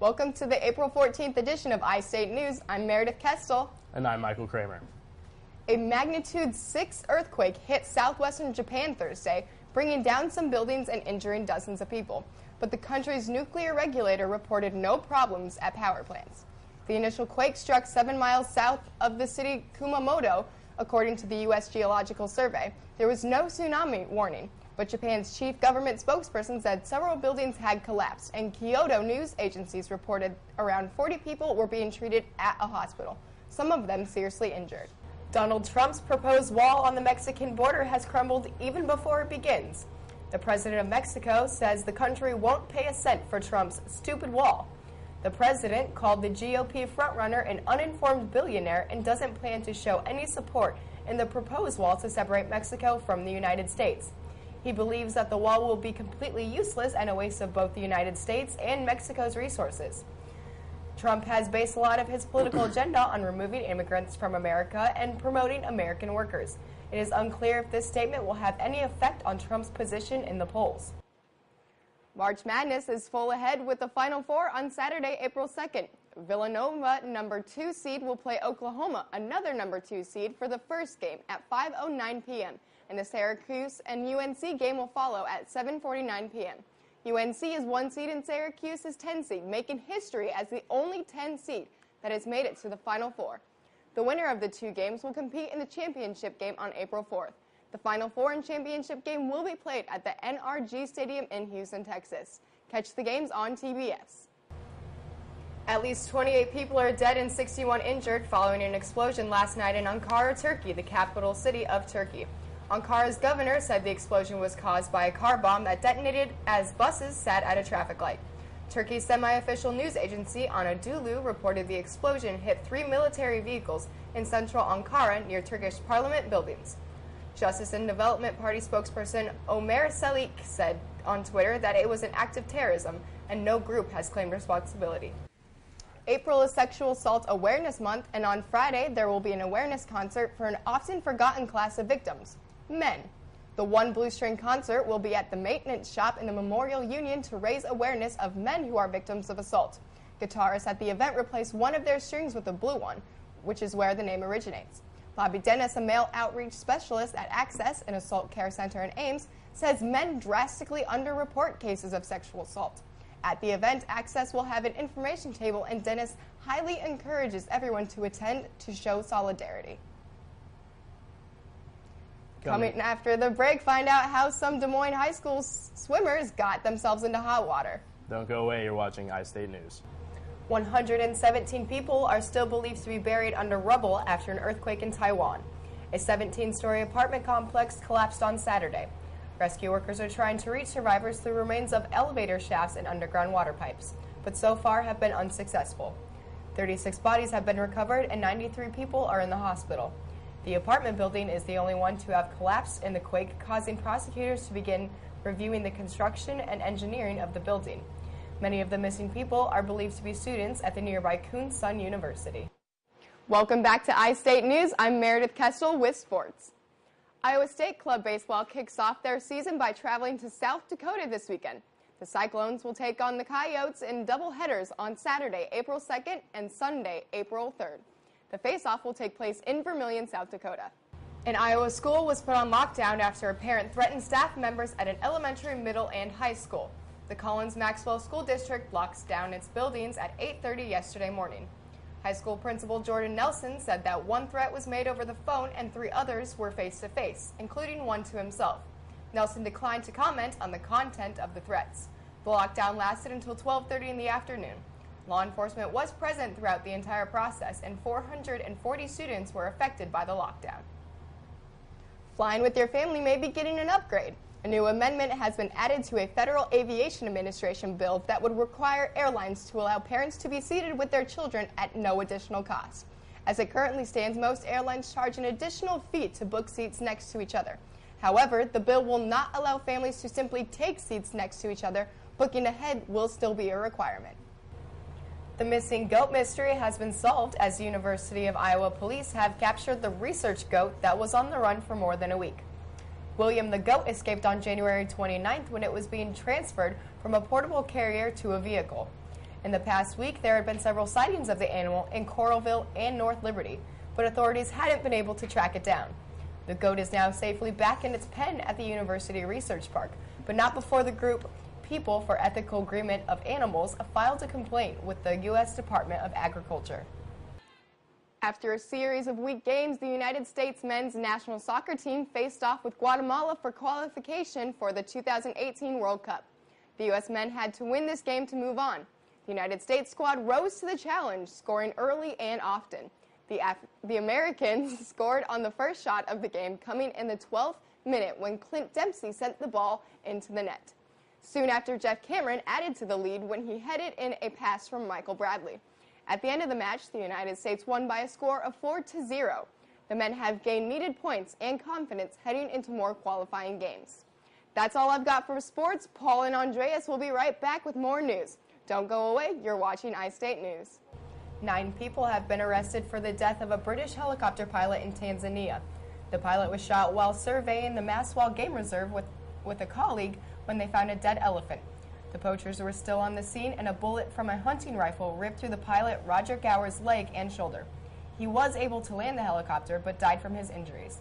Welcome to the April 14th edition of iState News. I'm Meredith Kestel. And I'm Michael Kramer. A magnitude 6 earthquake hit southwestern Japan Thursday, bringing down some buildings and injuring dozens of people. But the country's nuclear regulator reported no problems at power plants. The initial quake struck 7 miles south of the city Kumamoto, according to the U.S. Geological Survey. There was no tsunami warning, but Japan's chief government spokesperson said several buildings had collapsed, and Kyoto news agencies reported around 40 people were being treated at a hospital, some of them seriously injured. Donald Trump's proposed wall on the Mexican border has crumbled even before it begins. The president of Mexico says the country won't pay a cent for Trump's stupid wall. The president called the GOP frontrunner an uninformed billionaire and doesn't plan to show any support in the proposed wall to separate Mexico from the United States. He believes that the wall will be completely useless and a waste of both the United States and Mexico's resources. Trump has based a lot of his political agenda on removing immigrants from America and promoting American workers. It is unclear if this statement will have any effect on Trump's position in the polls. March Madness is full ahead with the Final Four on Saturday, April 2nd. Villanova, number 2 seed, will play Oklahoma, another number 2 seed, for the first game at 5:09 p.m., and the Syracuse and UNC game will follow at 7:49 p.m. UNC is 1 seed and Syracuse is 10 seed, making history as the only 10 seed that has made it to the Final Four. The winner of the two games will compete in the championship game on April 4th. The Final Four and championship game will be played at the NRG Stadium in Houston, Texas. Catch the games on TBS. At least 28 people are dead and 61 injured following an explosion last night in Ankara, Turkey, the capital city of Turkey. Ankara's governor said the explosion was caused by a car bomb that detonated as buses sat at a traffic light. Turkey's semi-official news agency Anadolu reported the explosion hit 3 military vehicles in central Ankara near Turkish parliament buildings. Justice and Development Party spokesperson Ömer Çelik said on Twitter that it was an act of terrorism and no group has claimed responsibility. April is Sexual Assault Awareness Month, and on Friday there will be an awareness concert for an often forgotten class of victims: men. The One Blue String concert will be at the maintenance shop in the Memorial Union to raise awareness of men who are victims of assault. Guitarists at the event replace one of their strings with a blue one, which is where the name originates. Bobby Dennis, a male outreach specialist at Access, an assault care center in Ames, says men drastically underreport cases of sexual assault. At the event, Access will have an information table, and Dennis highly encourages everyone to attend to show solidarity. Coming after the break, find out how some Des Moines High School swimmers got themselves into hot water. Don't go away, you're watching iState News. 117 people are still believed to be buried under rubble after an earthquake in Taiwan. A 17-story apartment complex collapsed on Saturday. Rescue workers are trying to reach survivors through remains of elevator shafts and underground water pipes, but so far have been unsuccessful. 36 bodies have been recovered and 93 people are in the hospital. The apartment building is the only one to have collapsed in the quake, causing prosecutors to begin reviewing the construction and engineering of the building. Many of the missing people are believed to be students at the nearby Kun-Sun University. Welcome back to iState News. I'm Meredith Kestel with sports. Iowa State Club Baseball kicks off their season by traveling to South Dakota this weekend. The Cyclones will take on the Coyotes in doubleheaders on Saturday, April 2nd and Sunday, April 3rd. The face-off will take place in Vermillion, South Dakota. An Iowa school was put on lockdown after a parent threatened staff members at an elementary, middle, and high school. The Collins-Maxwell School District locks down its buildings at 8:30 yesterday morning. High school principal Jordan Nelson said that one threat was made over the phone and 3 others were face-to-face, including one to himself. Nelson declined to comment on the content of the threats. The lockdown lasted until 12:30 in the afternoon. Law enforcement was present throughout the entire process, and 440 students were affected by the lockdown. Flying with your family may be getting an upgrade. A new amendment has been added to a Federal Aviation Administration bill that would require airlines to allow parents to be seated with their children at no additional cost. As it currently stands, most airlines charge an additional fee to book seats next to each other. However, the bill will not allow families to simply take seats next to each other. Booking ahead will still be a requirement. The missing goat mystery has been solved as the University of Iowa police have captured the research goat that was on the run for more than a week. William the goat escaped on January 29th when it was being transferred from a portable carrier to a vehicle. In the past week, there had been several sightings of the animal in Coralville and North Liberty, but authorities hadn't been able to track it down. The goat is now safely back in its pen at the University Research Park, but not before the group People for Ethical Agreement of Animals filed a complaint with the U.S. Department of Agriculture. After a series of weak games, the United States men's national soccer team faced off with Guatemala for qualification for the 2018 World Cup. The U.S. men had to win this game to move on. The United States squad rose to the challenge, scoring early and often. The Americans scored on the first shot of the game, coming in the 12th minute when Clint Dempsey sent the ball into the net. Soon after, Jeff Cameron added to the lead when he headed in a pass from Michael Bradley. At the end of the match, the United States won by a score of 4-0. The men have gained needed points and confidence heading into more qualifying games. That's all I've got for sports. Paul and Andreas will be right back with more news. Don't go away, you're watching iState News. 9 people have been arrested for the death of a British helicopter pilot in Tanzania. The pilot was shot while surveying the Maswal Game Reserve with a colleague when they found a dead elephant. The poachers were still on the scene, and a bullet from a hunting rifle ripped through the pilot Roger Gower's leg and shoulder. He was able to land the helicopter, but died from his injuries.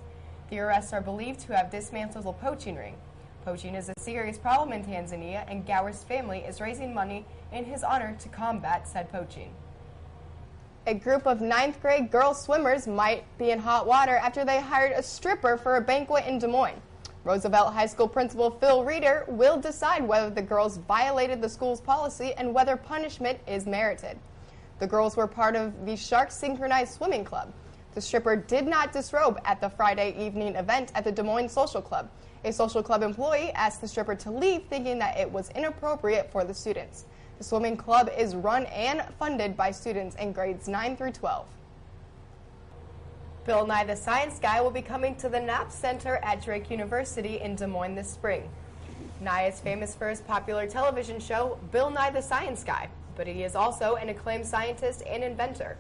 The arrests are believed to have dismantled a poaching ring. Poaching is a serious problem in Tanzania, and Gower's family is raising money in his honor to combat said poaching. A group of 9th grade girl swimmers might be in hot water after they hired a stripper for a banquet in Des Moines. Roosevelt High School Principal Phil Reeder will decide whether the girls violated the school's policy and whether punishment is merited. The girls were part of the Shark Synchronized Swimming Club. The stripper did not disrobe at the Friday evening event at the Des Moines Social Club. A social club employee asked the stripper to leave, thinking that it was inappropriate for the students. The swimming club is run and funded by students in grades 9 through 12. Bill Nye the Science Guy will be coming to the Knapp Center at Drake University in Des Moines this spring. Nye is famous for his popular television show, Bill Nye the Science Guy, but he is also an acclaimed scientist and inventor.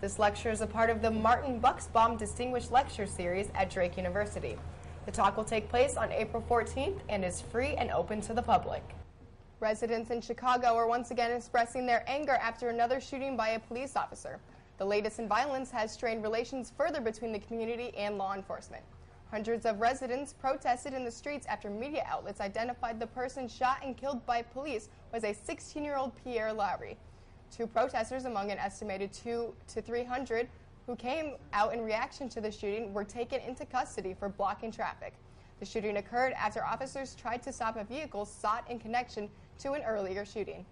This lecture is a part of the Martin Buxbaum Distinguished Lecture Series at Drake University. The talk will take place on April 14th and is free and open to the public. Residents in Chicago are once again expressing their anger after another shooting by a police officer. The latest in violence has strained relations further between the community and law enforcement. Hundreds of residents protested in the streets after media outlets identified the person shot and killed by police was a 16-year-old Pierre Lowry. 2 protesters among an estimated 200 to 300 who came out in reaction to the shooting were taken into custody for blocking traffic. The shooting occurred after officers tried to stop a vehicle sought in connection to an earlier shooting.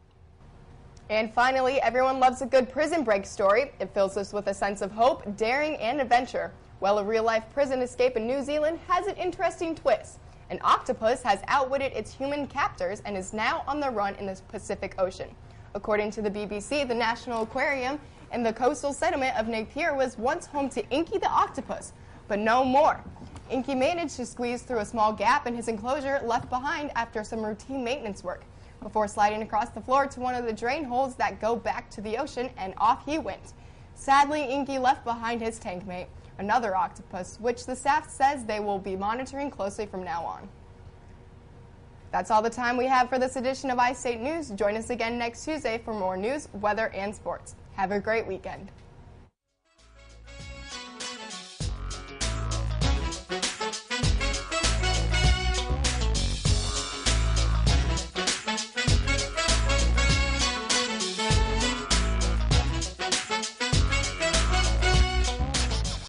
And finally, everyone loves a good prison break story. It fills us with a sense of hope, daring, and adventure. Well, a real-life prison escape in New Zealand has an interesting twist. An octopus has outwitted its human captors and is now on the run in the Pacific Ocean. According to the BBC, the National Aquarium in the coastal settlement of Napier was once home to Inky the octopus, but no more. Inky managed to squeeze through a small gap in his enclosure left behind after some routine maintenance work, before sliding across the floor to one of the drain holes that go back to the ocean, and off he went. Sadly, Inky left behind his tank mate, another octopus, which the staff says they will be monitoring closely from now on. That's all the time we have for this edition of iState News. Join us again next Tuesday for more news, weather, and sports. Have a great weekend.